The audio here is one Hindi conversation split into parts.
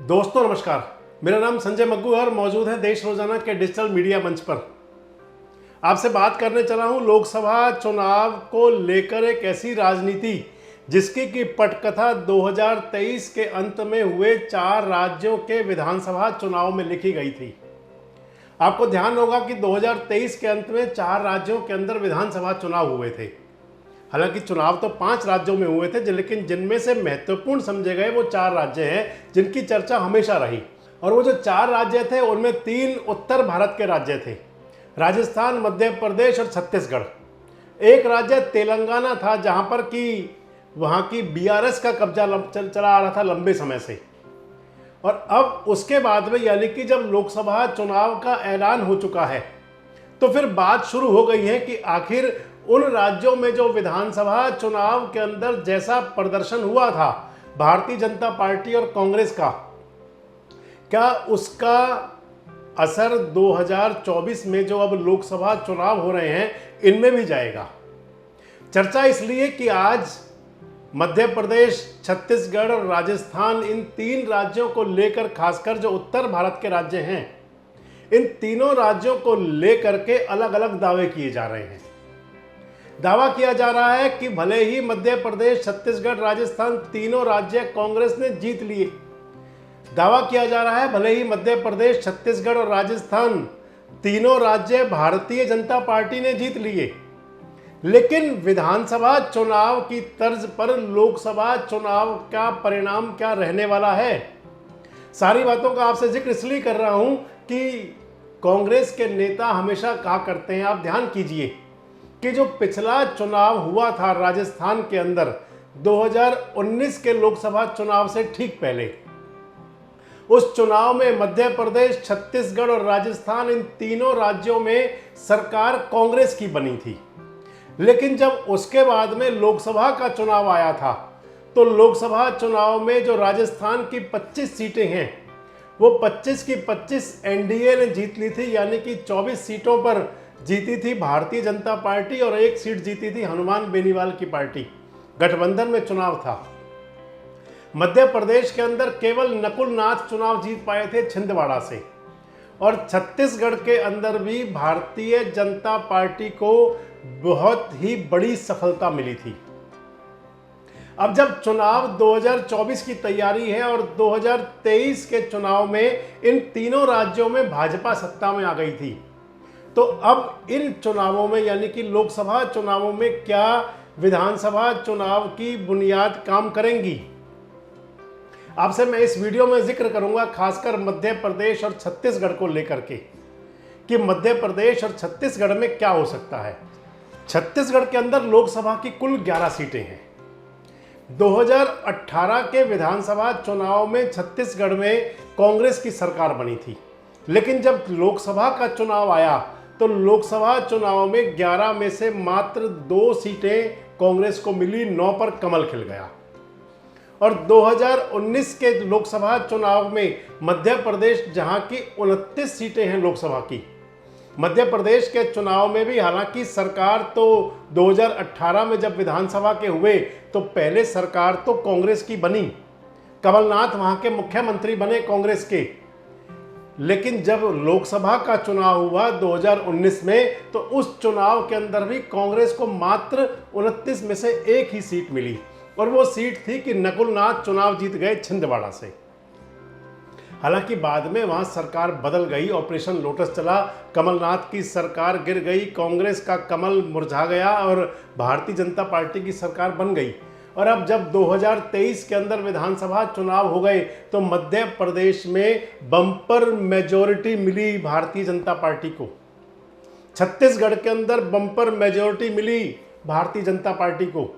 दोस्तों नमस्कार, मेरा नाम संजय मग्गू है और मौजूद है देश रोजाना के डिजिटल मीडिया मंच पर। आपसे बात करने चला हूं लोकसभा चुनाव को लेकर एक ऐसी राजनीति जिसकी की पटकथा 2023 के अंत में हुए 4 राज्यों के विधानसभा चुनाव में लिखी गई थी। आपको ध्यान होगा कि 2023 के अंत में 4 राज्यों के अंदर विधानसभा चुनाव हुए थे। हालांकि चुनाव तो 5 राज्यों में हुए थे, लेकिन जिनमें से महत्वपूर्ण समझे गए वो 4 राज्य हैं जिनकी चर्चा हमेशा रही। और वो जो 4 राज्य थे उनमें 3 उत्तर भारत के राज्य थे, राजस्थान, मध्य प्रदेश और छत्तीसगढ़। एक राज्य तेलंगाना था जहां पर कि वहां की बीआरएस का कब्जा चला आ रहा था लंबे समय से। और अब उसके बाद में यानी कि जब लोकसभा चुनाव का ऐलान हो चुका है तो फिर बात शुरू हो गई है कि आखिर उन राज्यों में जो विधानसभा चुनाव के अंदर जैसा प्रदर्शन हुआ था भारतीय जनता पार्टी और कांग्रेस का, क्या उसका असर 2024 में जो अब लोकसभा चुनाव हो रहे हैं इनमें भी जाएगा। चर्चा इसलिए कि आज मध्य प्रदेश, छत्तीसगढ़ और राजस्थान, इन 3 राज्यों को लेकर, खासकर जो उत्तर भारत के राज्य हैं, इन तीनों राज्यों को लेकर के अलग अलग दावे किए जा रहे हैं। दावा किया जा रहा है कि भले ही मध्य प्रदेश, छत्तीसगढ़, राजस्थान तीनों राज्य कांग्रेस ने जीत लिए। दावा किया जा रहा है भले ही मध्य प्रदेश, छत्तीसगढ़ और राजस्थान तीनों राज्य भारतीय जनता पार्टी ने जीत लिए, लेकिन विधानसभा चुनाव की तर्ज पर लोकसभा चुनाव का परिणाम क्या रहने वाला है। सारी बातों का आपसे जिक्र इसलिए कर रहा हूं कि कांग्रेस के नेता हमेशा कहा करते हैं, आप ध्यान कीजिए कि जो पिछला चुनाव हुआ था राजस्थान के अंदर 2019 के लोकसभा चुनाव से ठीक पहले, उस चुनाव में मध्य प्रदेश, छत्तीसगढ़ और राजस्थान, इन तीनों राज्यों में सरकार कांग्रेस की बनी थी। लेकिन जब उसके बाद में लोकसभा का चुनाव आया था तो लोकसभा चुनाव में जो राजस्थान की 25 सीटें हैं वो 25 की 25 एनडीए ने जीत ली थी, यानी कि 24 सीटों पर जीती थी भारतीय जनता पार्टी और 1 सीट जीती थी हनुमान बेनीवाल की पार्टी। गठबंधन में चुनाव था। मध्य प्रदेश के अंदर केवल नकुल नाथ चुनाव जीत पाए थे छिंदवाड़ा से, और छत्तीसगढ़ के अंदर भी भारतीय जनता पार्टी को बहुत ही बड़ी सफलता मिली थी। अब जब चुनाव 2024 की तैयारी है और 2023 के चुनाव में इन तीनों राज्यों में भाजपा सत्ता में आ गई थी, तो अब इन चुनावों में यानी कि लोकसभा चुनावों में क्या विधानसभा चुनाव की बुनियाद काम करेंगी। आपसे मैं इस वीडियो में जिक्र करूंगा खासकर मध्य प्रदेश और छत्तीसगढ़ को लेकर के कि मध्य प्रदेश और छत्तीसगढ़ में क्या हो सकता है। छत्तीसगढ़ के अंदर लोकसभा की कुल 11 सीटें हैं। 2018 के विधानसभा चुनाव में छत्तीसगढ़ में कांग्रेस की सरकार बनी थी, लेकिन जब लोकसभा का चुनाव आया तो लोकसभा चुनाव में 11 में से मात्र 2 सीटें कांग्रेस को मिली, 9 पर कमल खिल गया। और 2019 के लोकसभा चुनाव में मध्य प्रदेश, जहां की 29 सीटें हैं लोकसभा की, मध्य प्रदेश के चुनाव में भी हालांकि सरकार तो 2018 में जब विधानसभा के हुए तो पहले सरकार तो कांग्रेस की बनी, कमलनाथ वहां के मुख्यमंत्री बने कांग्रेस के, लेकिन जब लोकसभा का चुनाव हुआ 2019 में तो उस चुनाव के अंदर भी कांग्रेस को मात्र 29 में से 1 ही सीट मिली, और वो सीट थी कि नकुल नाथ चुनाव जीत गए छिंदवाड़ा से। हालांकि बाद में वहां सरकार बदल गई, ऑपरेशन लोटस चला, कमलनाथ की सरकार गिर गई, कांग्रेस का कमल मुरझा गया और भारतीय जनता पार्टी की सरकार बन गई। और अब जब 2023 के अंदर विधानसभा चुनाव हो गए तो मध्य प्रदेश में बम्पर मेजॉरिटी मिली भारतीय जनता पार्टी को, छत्तीसगढ़ के अंदर बम्पर मेजॉरिटी मिली भारतीय जनता पार्टी को।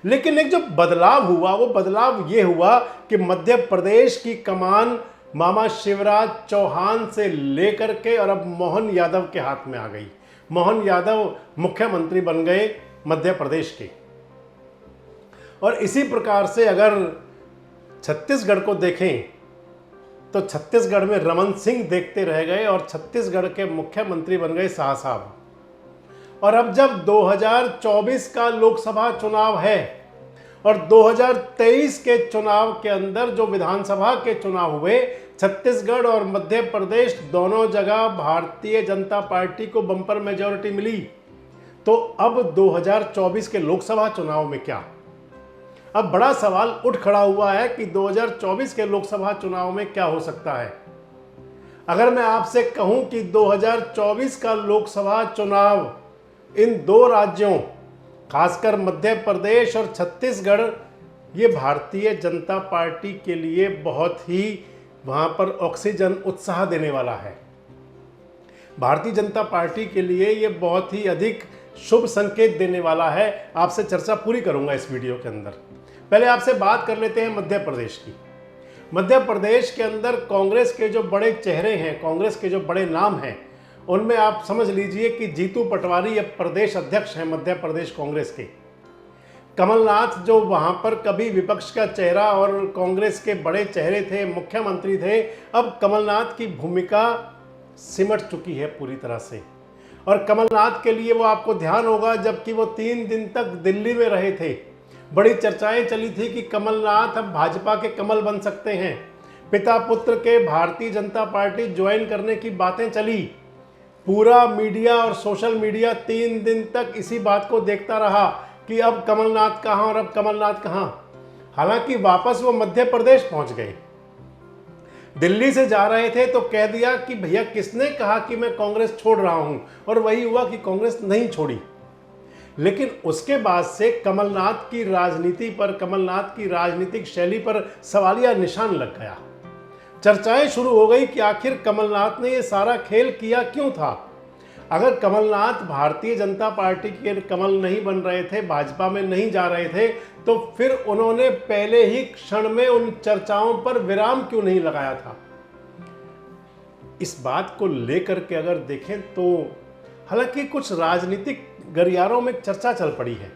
लेकिन एक जो बदलाव हुआ वो बदलाव ये हुआ कि मध्य प्रदेश की कमान मामा शिवराज चौहान से लेकर के और अब मोहन यादव के हाथ में आ गई। मोहन यादव मुख्यमंत्री बन गए मध्य प्रदेश के। और इसी प्रकार से अगर छत्तीसगढ़ को देखें तो छत्तीसगढ़ में रमन सिंह देखते रह गए और छत्तीसगढ़ के मुख्यमंत्री बन गए शाह साहब। और अब जब 2024 का लोकसभा चुनाव है और 2023 के चुनाव के अंदर जो विधानसभा के चुनाव हुए, छत्तीसगढ़ और मध्य प्रदेश दोनों जगह भारतीय जनता पार्टी को बम्पर मेजॉरिटी मिली। तो अब 2024 के लोकसभा चुनाव में क्या? अब बड़ा सवाल उठ खड़ा हुआ है कि 2024 के लोकसभा चुनाव में क्या हो सकता है। अगर मैं आपसे कहूं कि 2024 का लोकसभा चुनाव इन दो राज्यों, खासकर मध्य प्रदेश और छत्तीसगढ़, ये भारतीय जनता पार्टी के लिए बहुत ही वहां पर ऑक्सीजन, उत्साह देने वाला है। भारतीय जनता पार्टी के लिए ये बहुत ही अधिक शुभ संकेत देने वाला है। आपसे चर्चा पूरी करूंगा इस वीडियो के अंदर। पहले आपसे बात कर लेते हैं मध्य प्रदेश की। मध्य प्रदेश के अंदर कांग्रेस के जो बड़े चेहरे हैं, कांग्रेस के जो बड़े नाम हैं, उनमें आप समझ लीजिए कि जीतू पटवारी अब प्रदेश अध्यक्ष हैं मध्य प्रदेश कांग्रेस के। कमलनाथ जो वहां पर कभी विपक्ष का चेहरा और कांग्रेस के बड़े चेहरे थे, मुख्यमंत्री थे, अब कमलनाथ की भूमिका सिमट चुकी है पूरी तरह से। और कमलनाथ के लिए वो आपको ध्यान होगा, जबकि वो 3 दिन तक दिल्ली में रहे थे, बड़ी चर्चाएं चली थी कि कमलनाथ अब भाजपा के कमल बन सकते हैं। पिता पुत्र के भारतीय जनता पार्टी ज्वाइन करने की बातें चली। पूरा मीडिया और सोशल मीडिया 3 दिन तक इसी बात को देखता रहा कि अब कमलनाथ कहाँ और अब कमलनाथ कहाँ। हालांकि वापस वो मध्य प्रदेश पहुंच गए। दिल्ली से जा रहे थे तो कह दिया कि भैया किसने कहा कि मैं कांग्रेस छोड़ रहा हूं, और वही हुआ कि कांग्रेस नहीं छोड़ी। लेकिन उसके बाद से कमलनाथ की राजनीति पर, कमलनाथ की राजनीतिक शैली पर सवालिया निशान लग गया। चर्चाएं शुरू हो गई कि आखिर कमलनाथ ने ये सारा खेल किया क्यों था। अगर कमलनाथ भारतीय जनता पार्टी के कमल नहीं बन रहे थे, भाजपा में नहीं जा रहे थे, तो फिर उन्होंने पहले ही क्षण में उन चर्चाओं पर विराम क्यों नहीं लगाया था। इस बात को लेकर के अगर देखें तो हालांकि कुछ राजनीतिक गलियारों में चर्चा चल पड़ी है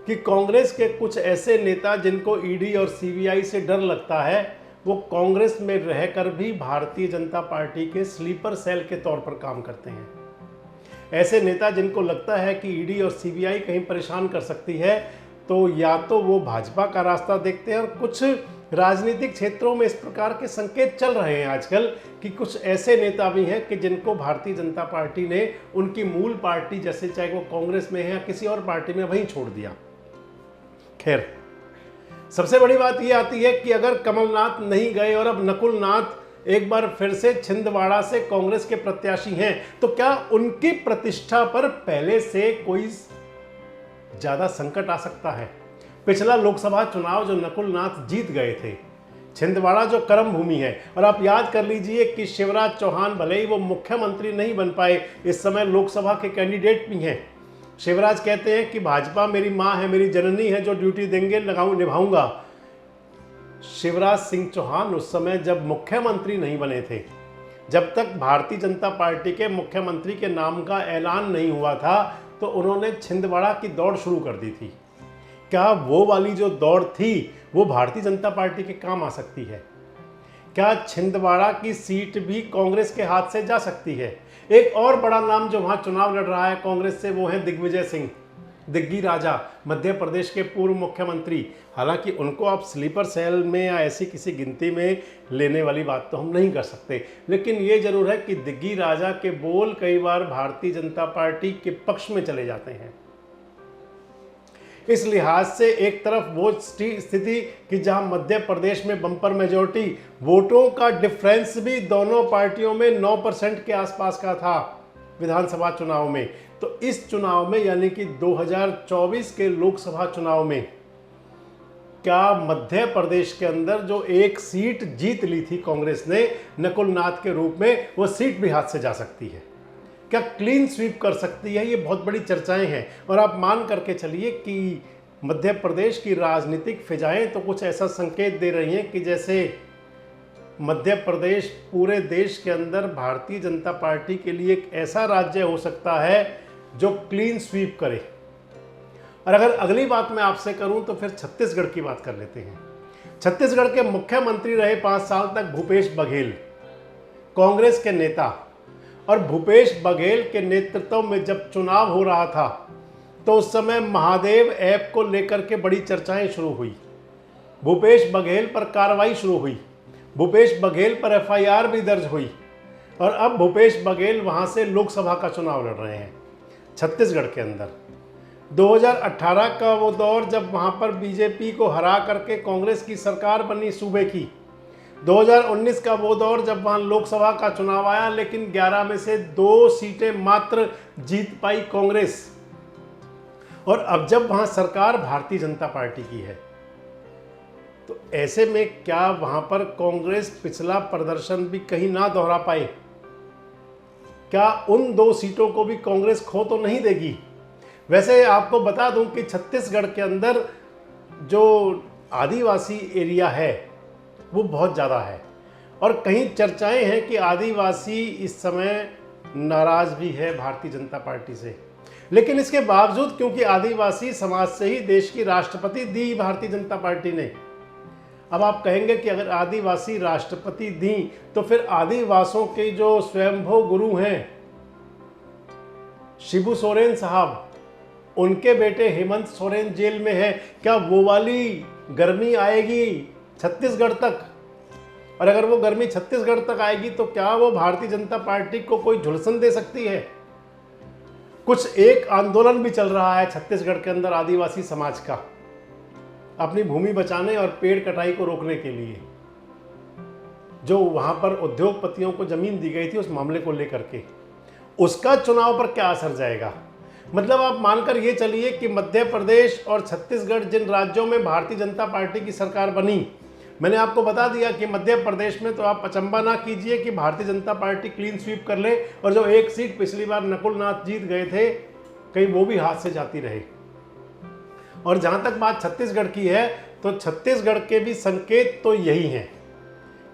कि कांग्रेस के कुछ ऐसे नेता जिनको ईडी और सीबीआई से डर लगता है, वो कांग्रेस में रहकर भी भारतीय जनता पार्टी के स्लीपर सेल के तौर पर काम करते हैं। ऐसे नेता जिनको लगता है कि ईडी और सीबीआई कहीं परेशान कर सकती है, तो या तो वो भाजपा का रास्ता देखते हैं, और कुछ राजनीतिक क्षेत्रों में इस प्रकार के संकेत चल रहे हैं आजकल कि कुछ ऐसे नेता भी हैं कि जिनको भारतीय जनता पार्टी ने उनकी मूल पार्टी, जैसे चाहे वो कांग्रेस में है या किसी और पार्टी में, वहीं छोड़ दिया। खैर, सबसे बड़ी बात ये आती है कि अगर कमलनाथ नहीं गए और अब नकुल नाथ एक बार फिर से छिंदवाड़ा से कांग्रेस के प्रत्याशी हैं, तो क्या उनकी प्रतिष्ठा पर पहले से कोई ज्यादा संकट आ सकता है? पिछला लोकसभा चुनाव जो नकुल नाथ जीत गए थे, छिंदवाड़ा जो कर्म भूमि है, और आप याद कर लीजिए कि शिवराज चौहान भले ही वो मुख्यमंत्री नहीं बन पाए, इस समय लोकसभा के कैंडिडेट भी हैं। शिवराज कहते हैं कि भाजपा मेरी माँ है, मेरी जननी है, जो ड्यूटी देंगे निभाऊंगा। शिवराज सिंह चौहान उस समय जब मुख्यमंत्री नहीं बने थे, जब तक भारतीय जनता पार्टी के मुख्यमंत्री के नाम का ऐलान नहीं हुआ था, तो उन्होंने छिंदवाड़ा की दौड़ शुरू कर दी थी। क्या वो वाली जो दौड़ थी वो भारतीय जनता पार्टी के काम आ सकती है? क्या छिंदवाड़ा की सीट भी कांग्रेस के हाथ से जा सकती है? एक और बड़ा नाम जो वहां चुनाव लड़ रहा है कांग्रेस से, वो है दिग्विजय सिंह, दिग्गी राजा, मध्य प्रदेश के पूर्व मुख्यमंत्री। हालांकि उनको आप स्लीपर सेल में या ऐसी किसी गिनती में लेने वाली बात तो हम नहीं कर सकते, लेकिन ये जरूर है कि दिग्गी राजा के बोल कई बार भारतीय जनता पार्टी के पक्ष में चले जाते हैं। इस लिहाज से एक तरफ वो स्थिति कि जहां मध्य प्रदेश में बम्पर मेजॉरिटी, वोटों का डिफरेंस भी दोनों पार्टियों में 9% के आसपास का था विधानसभा चुनाव में, तो इस चुनाव में यानी कि 2024 के लोकसभा चुनाव में क्या मध्य प्रदेश के अंदर जो एक सीट जीत ली थी कांग्रेस ने नकुल नाथ के रूप में, वो सीट भी हाथ से जा सकती है? क्या क्लीन स्वीप कर सकती है? ये बहुत बड़ी चर्चाएं हैं। और आप मान करके चलिए कि मध्य प्रदेश की राजनीतिक फिजाएं तो कुछ ऐसा संकेत दे रही हैं कि जैसे मध्य प्रदेश पूरे देश के अंदर भारतीय जनता पार्टी के लिए एक ऐसा राज्य हो सकता है जो क्लीन स्वीप करे। और अगर अगली बात मैं आपसे करूं तो फिर छत्तीसगढ़ की बात कर लेते हैं। छत्तीसगढ़ के मुख्यमंत्री रहे 5 साल तक भूपेश बघेल, कांग्रेस के नेता। और भूपेश बघेल के नेतृत्व में जब चुनाव हो रहा था तो उस समय महादेव ऐप को लेकर के बड़ी चर्चाएं शुरू हुई। भूपेश बघेल पर कार्रवाई शुरू हुई, भूपेश बघेल पर एफआईआर भी दर्ज हुई और अब भूपेश बघेल वहां से लोकसभा का चुनाव लड़ रहे हैं छत्तीसगढ़ के अंदर। 2018 का वो दौर जब वहां पर बीजेपी को हरा करके कांग्रेस की सरकार बनी सूबे की। 2019 का वो दौर जब वहां लोकसभा का चुनाव आया, लेकिन 11 में से 2 सीटें मात्र जीत पाई कांग्रेस। और अब जब वहां सरकार भारतीय जनता पार्टी की है, तो ऐसे में क्या वहां पर कांग्रेस पिछला प्रदर्शन भी कहीं ना दोहरा पाए? क्या उन 2 सीटों को भी कांग्रेस खो तो नहीं देगी? वैसे आपको बता दूं कि छत्तीसगढ़ के अंदर जो आदिवासी एरिया है वो बहुत ज़्यादा है और कहीं चर्चाएं हैं कि आदिवासी इस समय नाराज़ भी है भारतीय जनता पार्टी से। लेकिन इसके बावजूद, क्योंकि आदिवासी समाज से ही देश की राष्ट्रपति दी भारतीय जनता पार्टी ने, अब आप कहेंगे कि अगर आदिवासी राष्ट्रपति दी तो फिर आदिवासियों के जो स्वयंभू गुरु हैं शिबू सोरेन साहब, उनके बेटे हेमंत सोरेन जेल में है, क्या वो वाली गर्मी आएगी छत्तीसगढ़ तक? और अगर वो गर्मी छत्तीसगढ़ तक आएगी तो क्या वो भारतीय जनता पार्टी को कोई झुलसन दे सकती है? कुछ एक आंदोलन भी चल रहा है छत्तीसगढ़ के अंदर आदिवासी समाज का, अपनी भूमि बचाने और पेड़ कटाई को रोकने के लिए। जो वहां पर उद्योगपतियों को जमीन दी गई थी उस मामले को लेकर के, उसका चुनाव पर क्या असर जाएगा? मतलब आप मानकर ये चलिए कि मध्य प्रदेश और छत्तीसगढ़ जिन राज्यों में भारतीय जनता पार्टी की सरकार बनी, मैंने आपको बता दिया कि मध्य प्रदेश में तो आप अचंबा ना कीजिए कि Bharatiya Janata party clean sweep कर ले और जो 1 सीट पिछली बार नकुल नाथ जीत गए थे, कहीं वो भी हाथ से जाती रहे। और जहां तक बात छत्तीसगढ़ की है, तो छत्तीसगढ़ के भी संकेत तो यही हैं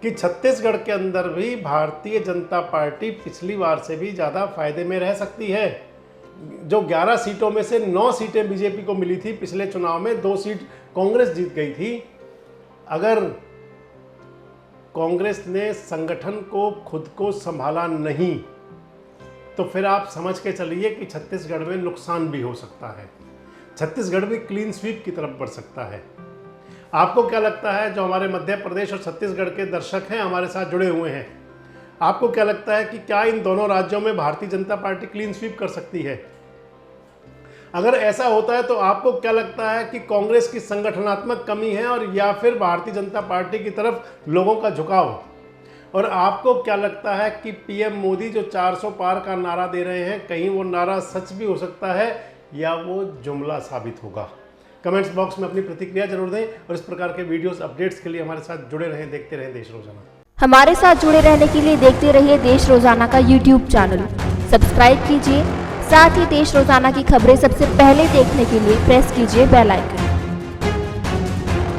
कि छत्तीसगढ़ के अंदर भी भारतीय जनता पार्टी पिछली बार से भी ज़्यादा फायदे में रह सकती है। जो 11 सीटों में से 9 सीटें बीजेपी को मिली थी पिछले चुनाव में, 2 सीट कांग्रेस जीत गई थी। अगर कांग्रेस ने संगठन को खुद को संभाला नहीं तो फिर आप समझ के चलिए कि छत्तीसगढ़ में नुकसान भी हो सकता है, छत्तीसगढ़ भी क्लीन स्वीप की तरफ बढ़ सकता है। आपको क्या लगता है, जो हमारे मध्य प्रदेश और छत्तीसगढ़ के दर्शक हैं हमारे साथ जुड़े हुए हैं, आपको क्या लगता है कि क्या इन दोनों राज्यों में Bharatiya Janata party clean sweep कर सकती है? अगर ऐसा होता है तो आपको क्या लगता है कि कांग्रेस की संगठनात्मक कमी है और या फिर भारतीय जनता पार्टी की तरफ लोगों का झुकाव? और आपको क्या लगता है कि पीएम मोदी जो 400 पार का नारा दे रहे हैं, कहीं वो नारा सच भी हो सकता है या वो जुमला साबित होगा? कमेंट्स बॉक्स में अपनी प्रतिक्रिया जरूर दें और इस प्रकार के वीडियोस अपडेट्स के लिए हमारे साथ जुड़े रहें, देखते रहें देश रोजाना। हमारे साथ जुड़े रहने के लिए देखते रहिए देश रोजाना का यूट्यूब चैनल सब्सक्राइब कीजिए। साथ ही देश रोजाना की खबरें सबसे पहले देखने के लिए प्रेस कीजिए बेल आइकन।